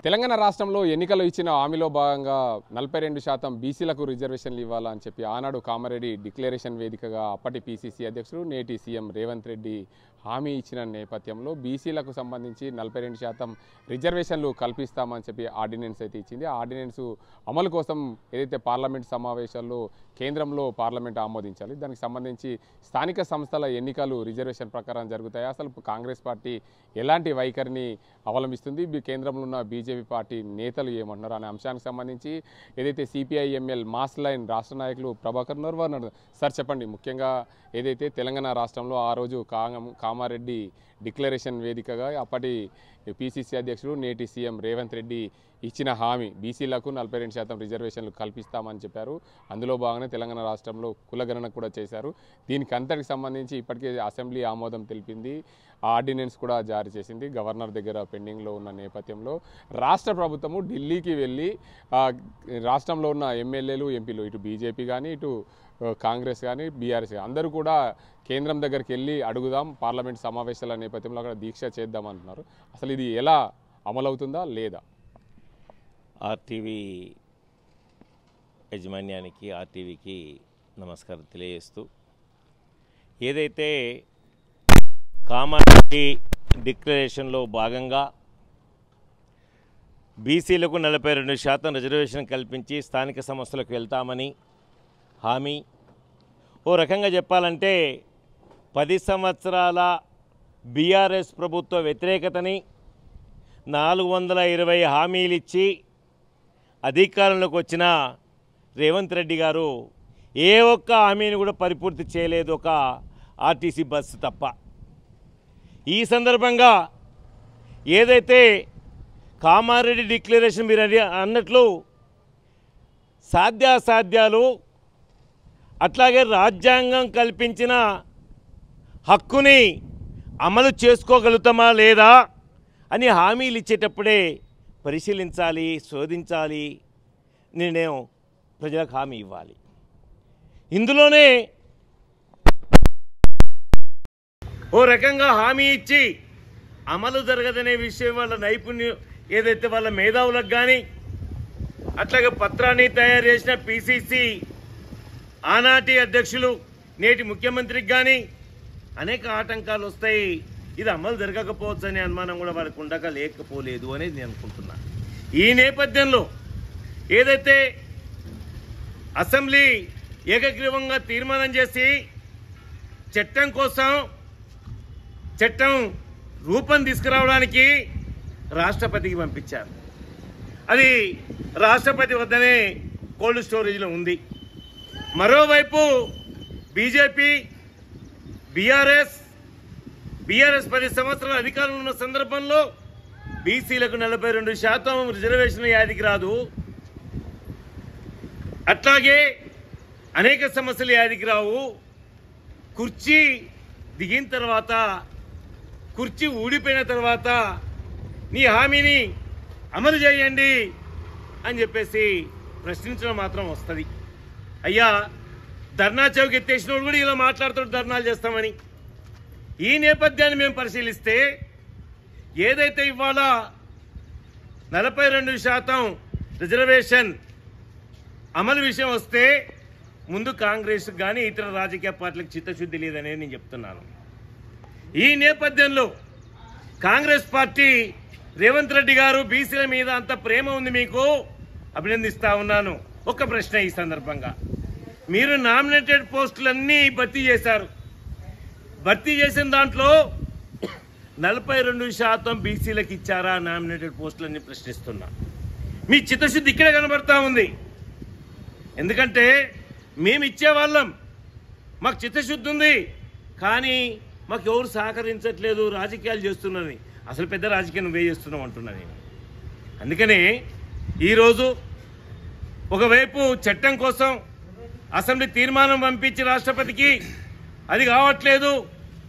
తెలంగాణ రాష్ట్రంలో ఎన్నికలు ఇచ్చిన హామీలో భాగంగా 42% బీసీలకు రిజర్వేషన్లు ఇవ్వాలని చెప్పి ఆనాడు కామారెడ్డి డిక్లరేషన్ వేదికగా అప్పటి పీసీసీ అధ్యక్షుడు నేటి సీఎం రేవంత్ రెడ్డి హామీ ఇచ్చిన నేపథ్యంలో బీసీలకు సంబంధించి 42% రిజర్వేషన్లు కల్పిస్తామని చెప్పి ఆర్డినెన్స్ అయితే ఇచ్చింది. ఆ ఆర్డినెన్స్ అమలు కోసం ఏదైతే పార్లమెంట్ సమావేశాల్లో కేంద్రంలో పార్లమెంట్ ఆమోదించాలి. దానికి సంబంధించి స్థానిక సంస్థల ఎన్నికలు రిజర్వేషన్ ప్రకారం జరుగుతాయి. అసలు కాంగ్రెస్ పార్టీ ఎలాంటి వైఖరిని అవలంబిస్తుంది, కేంద్రంలో ఉన్న బీజేపీ పార్టీ నేతలు ఏమంటున్నారు అనే అంశానికి సంబంధించి ఏదైతే సిపిఐఎంఎల్ మాస్ లైన్ రాష్ట్ర నాయకులు ప్రభాకర్ నర్వార్ సార్ చెప్పండి. ముఖ్యంగా ఏదైతే తెలంగాణ రాష్ట్రంలో ఆ రోజు కామారెడ్డి డిక్లరేషన్ వేదికగా అప్పటి పీసీసీ అధ్యక్షుడు నేటి సీఎం రేవంత్ రెడ్డి ఇచ్చిన హామీ బీసీలకు 42% రిజర్వేషన్లు కల్పిస్తామని చెప్పారు. అందులో భాగంగానే తెలంగాణ రాష్ట్రంలో కులగణన కూడా చేశారు. దీనికి అంతటికి సంబంధించి ఇప్పటికే అసెంబ్లీ ఆమోదం తెలిపింది. ఆ ఆర్డినెన్స్ కూడా జారీ చేసింది. గవర్నర్ దగ్గర పెండింగ్లో ఉన్న నేపథ్యంలో రాష్ట్ర ప్రభుత్వము ఢిల్లీకి వెళ్ళి రాష్ట్రంలో ఉన్న ఎమ్మెల్యేలు ఎంపీలు ఇటు బీజేపీ కానీ ఇటు కాంగ్రెస్ కానీ బీఆర్ఎస్ కానీ అందరూ కూడా కేంద్రం దగ్గరికి వెళ్ళి అడుగుదాం, పార్లమెంట్ సమావేశాల నేపథ్యంలో అక్కడ దీక్ష చేద్దాం అంటున్నారు. అసలు ఇది ఎలా అమలవుతుందా లేదా? ఆర్టీవీ యాజమాన్యానికి ఆర్టీవీకి నమస్కారం తెలియజేస్తూ, ఏదైతే కామారెడ్డి డిక్లరేషన్లో భాగంగా బీసీలకు 42% రిజర్వేషన్ కల్పించి స్థానిక సంస్థలకు వెళ్తామని హామీ, ఓ రకంగా చెప్పాలంటే 10 సంవత్సరాల బీఆర్ఎస్ ప్రభుత్వ వ్యతిరేకతని 420 హామీలు ఇచ్చి అధికారంలోకి వచ్చిన రేవంత్ రెడ్డి గారు ఏ ఒక్క హామీని కూడా పరిపూర్తి చేయలేదు, ఒక ఆర్టీసీ బస్సు తప్ప. ఈ సందర్భంగా ఏదైతే కామారెడ్డి డిక్లరేషన్ మీరు అన్నట్లు సాధ్యాసాధ్యాలు అట్లాగే రాజ్యాంగం కల్పించిన హక్కుని అమలు చేసుకోగలుగుతామా లేదా అని హామీలు ఇచ్చేటప్పుడే పరిశీలించాలి, శోధించాలి, నిర్ణయం ప్రజలకు హామీ ఇవ్వాలి. ఇందులోనే ఓ రకంగా హామీ ఇచ్చి అమలు జరగదనే విషయం వాళ్ళ నైపుణ్యం ఏదైతే వాళ్ళ మేధావులకు కానీ అట్లాగే పత్రాన్ని తయారు చేసిన పీసీసీ ఆనాటి అధ్యక్షులు నేటి ముఖ్యమంత్రికి కానీ అనేక ఆటంకాలు వస్తాయి. ఇది అమలు జరగకపోవచ్చు అనే అనుమానం కూడా వాళ్ళకు ఉండక లేకపోలేదు అనేది నేను అనుకుంటున్నాను. ఈ నేపథ్యంలో ఏదైతే అసెంబ్లీ ఏకగ్రీవంగా తీర్మానం చేసి చట్టం కోసం చట్టం రూపం తీసుకురావడానికి రాష్ట్రపతికి పంపించారు. అది రాష్ట్రపతి వద్దనే కోల్డ్ స్టోరేజ్లో ఉంది. మరోవైపు బీజేపీ బీఆర్ఎస్ 10 సంవత్సరాల అధికారంలో ఉన్న సందర్భంలో బీసీలకు 42% రిజర్వేషన్ యాదికి రాదు, అట్లాగే అనేక సమస్యలు యాదికి రావు. కుర్చీ దిగిన తర్వాత, కుర్చీ ఊడిపోయిన తర్వాత నీ హామీని అమలు చేయండి అని చెప్పేసి ప్రశ్నించడం మాత్రం వస్తుంది. అయ్యా, ధర్నా చౌక్ ఎత్తేసిన వాళ్ళు కూడా ఇలా మాట్లాడుతూ ధర్నాలు చేస్తామని. ఈ నేపథ్యాన్ని మేము పరిశీలిస్తే ఏదైతే ఇవాళ 42% రిజర్వేషన్ అమలు విషయం వస్తే ముందు కాంగ్రెస్ కానీ ఇతర రాజకీయ పార్టీలకు చిత్తశుద్ధి లేదనేది నేను చెప్తున్నాను. ఈ నేపథ్యంలో కాంగ్రెస్ పార్టీ రేవంత్ రెడ్డి గారు బీసీల మీద అంత ప్రేమ ఉంది, మీకు అభినందిస్తా ఉన్నాను. ఒక ప్రశ్న ఈ సందర్భంగా, మీరు నామినేటెడ్ పోస్టులన్నీ భర్తీ చేశారు. భర్తీ చేసిన దాంట్లో 42% బీసీలకు ఇచ్చారా నామినేటెడ్ పోస్టులన్నీ ప్రశ్నిస్తున్నా. మీ చిత్తశుద్ధి ఇక్కడే కనబడతా ఉంది. ఎందుకంటే మేము ఇచ్చేవాళ్ళం, మాకు చిత్తశుద్ధి ఉంది, కానీ మాకు ఎవరు సహకరించట్లేదు, రాజకీయాలు చేస్తున్నారని. అసలు పెద్ద రాజకీయం నువ్వే చేస్తున్నావు అంటున్నా నేను. అందుకనే ఈరోజు ఒకవైపు చట్టం కోసం అసెంబ్లీ తీర్మానం పంపించి రాష్ట్రపతికి అది కావట్లేదు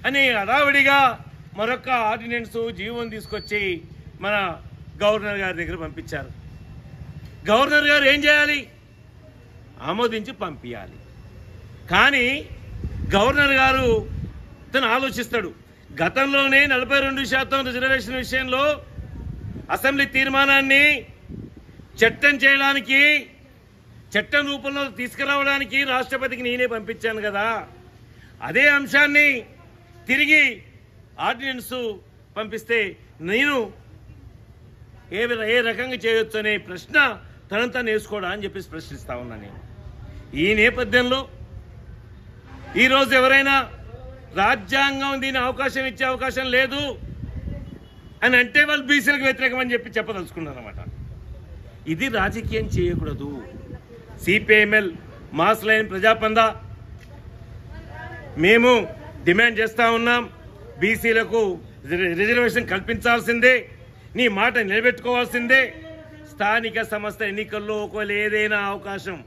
అని హడావిడిగా మరొక ఆర్డినెన్స్ జీవోని తీసుకొచ్చి మన గవర్నర్ గారి దగ్గర పంపించారు. గవర్నర్ గారు ఏం చేయాలి? ఆమోదించి పంపించాలి. కానీ గవర్నర్ గారు తను ఆలోచిస్తాడు. గతంలోనే 42% రిజర్వేషన్ విషయంలో అసెంబ్లీ తీర్మానాన్ని చట్టం చేయడానికి, చట్టం రూపంలో తీసుకురావడానికి రాష్ట్రపతికి నేనే పంపించాను కదా. అదే అంశాన్ని తిరిగి ఆర్డినెన్స్ పంపిస్తే నేను ఏ రకంగా చేయొచ్చు అనే ప్రశ్న తనంతా నేర్చుకోవడా అని చెప్పేసి ప్రశ్నిస్తా ఉన్నాను నేను. ఈ నేపథ్యంలో ఈరోజు ఎవరైనా రాజ్యాంగం దీని అవకాశం ఇచ్చే అవకాశం లేదు అని అంటే వాళ్ళు బీసీలకు వ్యతిరేకం అని చెప్పి చెప్పదలుచుకున్నారు అన్నమాట. ఇది రాజకీయం చేయకూడదు. సిపిఐఎంఎల్ మాస్ లైన్ ప్రజాపంద మేము డిమాండ్ చేస్తా ఉన్నాం. బీసీలకు రిజర్వేషన్ కల్పించాల్సిందే, నీ మాట నిలబెట్టుకోవాల్సిందే. స్థానిక సంస్థ ఎన్నికల్లో ఒకవేళ ఏదైనా అవకాశం,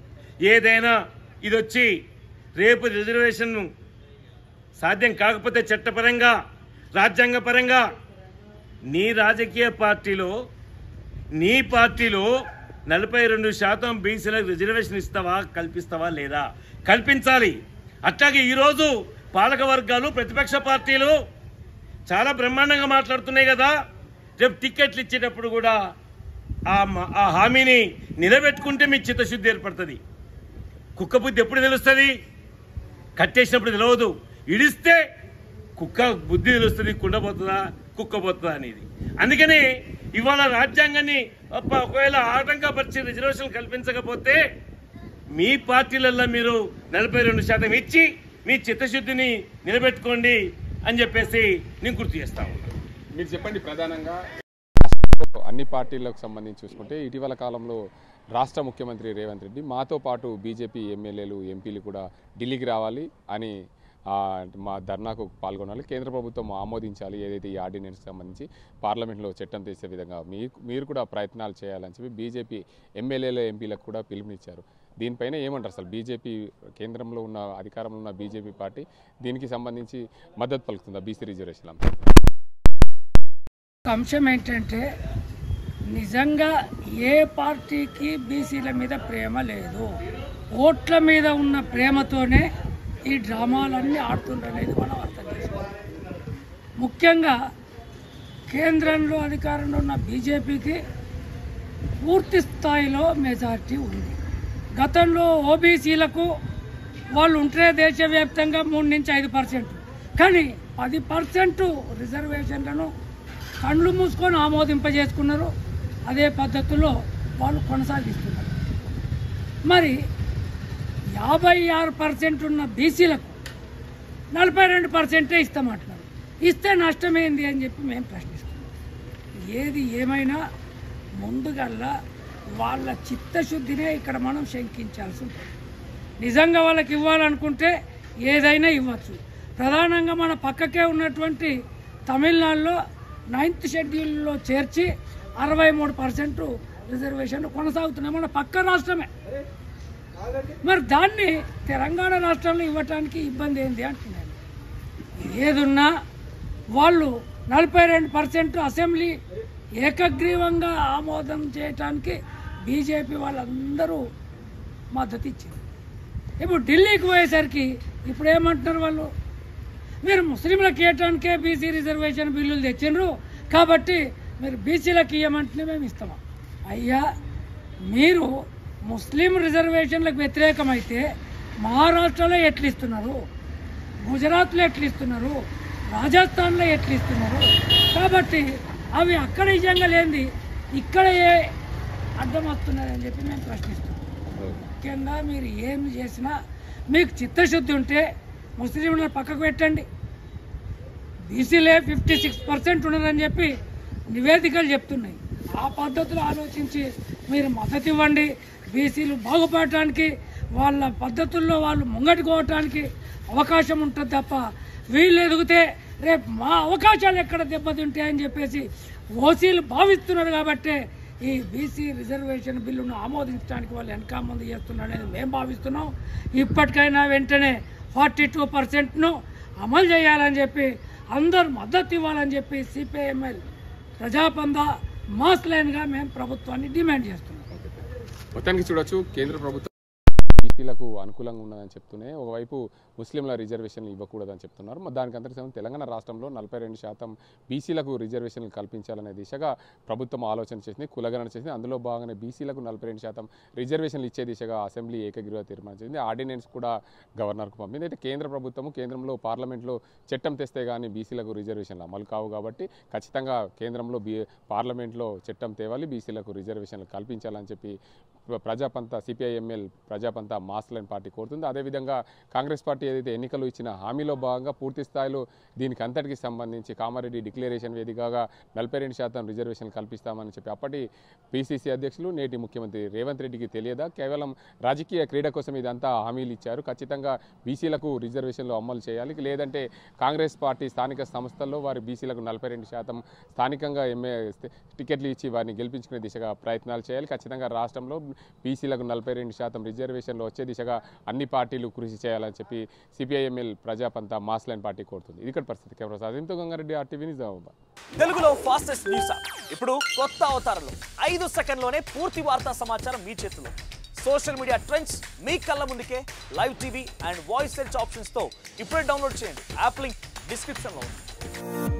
ఏదైనా ఇది వచ్చి రేపు రిజర్వేషన్ సాధ్యం కాకపోతే చట్టపరంగా, రాజ్యాంగపరంగా నీ రాజకీయ పార్టీలో, నీ పార్టీలో 42% బీసీలకు రిజర్వేషన్ ఇస్తావా, కల్పిస్తావా లేదా? కల్పించాలి. అట్లాగే ఈరోజు పాలక వర్గాలు, ప్రతిపక్ష పార్టీలు చాలా బ్రహ్మాండంగా మాట్లాడుతున్నాయి కదా. రేపు టికెట్లు ఇచ్చేటప్పుడు కూడా ఆ హామీని నిలబెట్టుకుంటే మీ చిత్తశుద్ధి ఏర్పడుతుంది. కుక్క బుద్ధి ఎప్పుడు తెలుస్తుంది? కట్టేసినప్పుడు తెలియదు. ఇడిస్తే కుక్క బుద్ధి తెలుస్తుంది, కుండపోతుందా కుక్కపోతుందా అనేది. అందుకని ఇవాళ రాజ్యాంగాన్ని ఒకవేళ ఆటంకపరిచి రిజర్వేషన్ కల్పించకపోతే మీ పార్టీలలో మీరు 42% ఇచ్చి మీ చిత్తశుద్ధిని నిలబెట్టుకోండి అని చెప్పేసి నేను గుర్తు చేస్తా ఉన్నాను. మీరు చెప్పండి, ప్రధానంగా అన్ని పార్టీలకు సంబంధించి చూసుకుంటే ఇటీవల కాలంలో రాష్ట్ర ముఖ్యమంత్రి రేవంత్ రెడ్డి మాతో పాటు బీజేపీ ఎమ్మెల్యేలు, ఎంపీలు కూడా ఢిల్లీకి రావాలి అని మా ధర్నాకు పాల్గొనాలి, కేంద్ర ప్రభుత్వం ఆమోదించాలి ఏదైతే ఈ ఆర్డినెన్స్కి సంబంధించి పార్లమెంట్లో చట్టం చేసే విధంగా మీరు కూడా ప్రయత్నాలు చేయాలని చెప్పి బీజేపీ ఎమ్మెల్యేలు, ఎంపీలకు కూడా పిలుపునిచ్చారు. దీనిపైన ఏమంటారు? అసలు బీజేపీ కేంద్రంలో ఉన్న, అధికారంలో ఉన్న బీజేపీ పార్టీ దీనికి సంబంధించి మద్దతు పలుకుతుందా? బీసీ రిజర్వేషన్ అంశం ఏంటంటే, నిజంగా ఏ పార్టీకి బీసీల మీద ప్రేమ లేదు, ఓట్ల మీద ఉన్న ప్రేమతోనే ఈ డ్రామాలన్నీ ఆడుతుండనేది మనం అర్థం చేసుకోవాలి. ముఖ్యంగా కేంద్రంలో అధికారంలో ఉన్న బీజేపీకి పూర్తి స్థాయిలో మెజార్టీ ఉంది. గతంలో ఓబీసీలకు వాళ్ళు ఉంటే దేశవ్యాప్తంగా 3 నుంచి 5%, కానీ 10% రిజర్వేషన్లను కళ్ళు మూసుకొని ఆమోదింపజేసుకున్నారు. అదే పద్ధతిలో వాళ్ళు కొనసాగిస్తున్నారు. మరి 56% ఉన్న బీసీలకు 42% ఇస్తామంటున్నారు. ఇస్తే నష్టమేంది అని చెప్పి మేము ప్రశ్నిస్తున్నాం. ఏది ఏమైనా ముందుగల్లా వాళ్ళ చిత్తశుద్ధినే ఇక్కడ మనం శంకించాల్సి ఉంటుంది. నిజంగా వాళ్ళకి ఇవ్వాలనుకుంటే ఏదైనా ఇవ్వచ్చు. ప్రధానంగా మన పక్కకే ఉన్నటువంటి తమిళనాడులో 9th షెడ్యూల్లో చేర్చి 63% రిజర్వేషన్లు కొనసాగుతున్నాయి. మన పక్క రాష్ట్రమే. మరి దాన్ని తెలంగాణ రాష్ట్రంలో ఇవ్వటానికి ఇబ్బంది ఏంది అంటున్నాను. ఏదున్నా వాళ్ళు 42% అసెంబ్లీ ఏకగ్రీవంగా ఆమోదం చేయటానికి బీజేపీ వాళ్ళందరూ మద్దతు ఇచ్చింది. ఇప్పుడు ఢిల్లీకి పోయేసరికి ఇప్పుడు ఏమంటున్నారు వాళ్ళు, మీరు ముస్లింలకు ఇవ్వటానికే బీసీ రిజర్వేషన్ బిల్లులు తెచ్చిండ్రు కాబట్టి మీరు బీసీలకు ఇవ్వమంటే మేము ఇస్తామా? అయ్యా, మీరు ముస్లిం రిజర్వేషన్లకు వ్యతిరేకమైతే మహారాష్ట్రలో ఎట్లు ఇస్తున్నారు, గుజరాత్లో ఎట్లు ఇస్తున్నారు, రాజస్థాన్లో ఎట్లు ఇస్తున్నారు? కాబట్టి అవి అక్కడ నిజంగా లేనిది ఇక్కడ ఏ అర్థం వస్తున్నదని చెప్పి మేము ప్రశ్నిస్తున్నాం. ముఖ్యంగా మీరు ఏం చేసినా మీకు చిత్తశుద్ధి ఉంటే ముస్లింలను పక్కకు పెట్టండి. బీసీలే 56% ఉన్నదని చెప్పి నివేదికలు చెప్తున్నాయి. ఆ పద్ధతిలో ఆలోచించి మీరు మద్దతు ఇవ్వండి. బీసీలు బాగుపడటానికి, వాళ్ళ పద్ధతుల్లో వాళ్ళు ముంగట్టుకోవటానికి అవకాశం ఉంటుంది తప్ప వీళ్ళు ఎదిగితే రేపు మా అవకాశాలు ఎక్కడ దెబ్బతింటాయని చెప్పేసి ఓసీలు భావిస్తున్నారు. కాబట్టి ఈ బీసీ రిజర్వేషన్ బిల్లును ఆమోదించడానికి వాళ్ళు వెనక ముందు చేస్తున్నారు అనేది మేము భావిస్తున్నాం. ఇప్పటికైనా వెంటనే 42%ను అమలు చేయాలని చెప్పి అందరూ మద్దతు ఇవ్వాలని చెప్పి సిపిఐఎంఎల్ ప్రజాపంద మాస్ లైన్గా మేము ప్రభుత్వాన్ని డిమాండ్ చేస్తున్నాం. మొత్తానికి చూడొచ్చు, కేంద్ర ప్రభుత్వం బీసీలకు అనుకూలంగా ఉన్నదని చెప్తూనే ఒకవైపు ముస్లింల రిజర్వేషన్లు ఇవ్వకూడదని చెప్తున్నారు. దానికి అంతర్గతంగా తెలంగాణ రాష్ట్రంలో 42% బీసీలకు రిజర్వేషన్లు కల్పించాలనే దిశగా ప్రభుత్వం ఆలోచన చేసింది, కులగణన చేసింది. అందులో భాగంగానే బీసీలకు 42% రిజర్వేషన్లు ఇచ్చే దిశగా అసెంబ్లీ ఏకగ్రీవ తీర్మానం చేసింది. ఆర్డినెన్స్ కూడా గవర్నర్కు పంపింది. అయితే కేంద్ర ప్రభుత్వము కేంద్రంలో పార్లమెంట్లో చట్టం తెస్తే కానీ బీసీలకు రిజర్వేషన్లు అమలు కావు కాబట్టి ఖచ్చితంగా కేంద్రంలో పార్లమెంట్లో చట్టం తేవాలి, బీసీలకు రిజర్వేషన్లు కల్పించాలని చెప్పి ప్రజాపంత CPIML Prajapantha mass line party కోరుతుంది. అదేవిధంగా కాంగ్రెస్ పార్టీ ఏదైతే ఎన్నికలు ఇచ్చిన హామీలో భాగంగా పూర్తి స్థాయిలో దీనికి అంతటికి సంబంధించి కామారెడ్డి డిక్లరేషన్ వేదికగా 42% రిజర్వేషన్లు కల్పిస్తామని చెప్పి అప్పటి పిసిసి అధ్యక్షులు నేటి ముఖ్యమంత్రి రేవంత్ రెడ్డికి తెలియదా? కేవలం రాజకీయ క్రీడ కోసం ఇదంతా హామీలు ఇచ్చారు. ఖచ్చితంగా బీసీలకు రిజర్వేషన్లు అమలు చేయాలి, లేదంటే కాంగ్రెస్ పార్టీ స్థానిక సంస్థల్లో వారి బీసీలకు 42% స్థానికంగా టికెట్లు ఇచ్చి వారిని గెలిపించుకునే దిశగా ప్రయత్నాలు చేయాలి. ఖచ్చితంగా రాష్ట్రంలో బీసీలకు 42% రిజర్వేషన్లు వచ్చే దిశగా అన్ని పార్టీలు కృషి చేయాలని చెప్పి CPIML Prajapantha mass line party కోరుతుంది. ఇది ఇక్కడ పరిస్థితి. కెమెరా సాధింతో గంగారెడ్డి, RTV నిజామాబాద్. తెలుగులో ఫాస్టెస్ట్ న్యూస్ ఇప్పుడు కొత్త అవతారంలో 5 సెకండ్లోనే పూర్తి వార్తా సమాచారం మీ చేతిలో. సోషల్ మీడియా ట్రెండ్స్ మీ కళ్ళ ముందుకే live TV and voice search ఆప్షన్స్తో ఇప్పుడే డౌన్లోడ్ చేయండి. యాప్ లింక్ డిస్క్రిప్షన్లో ఉంది.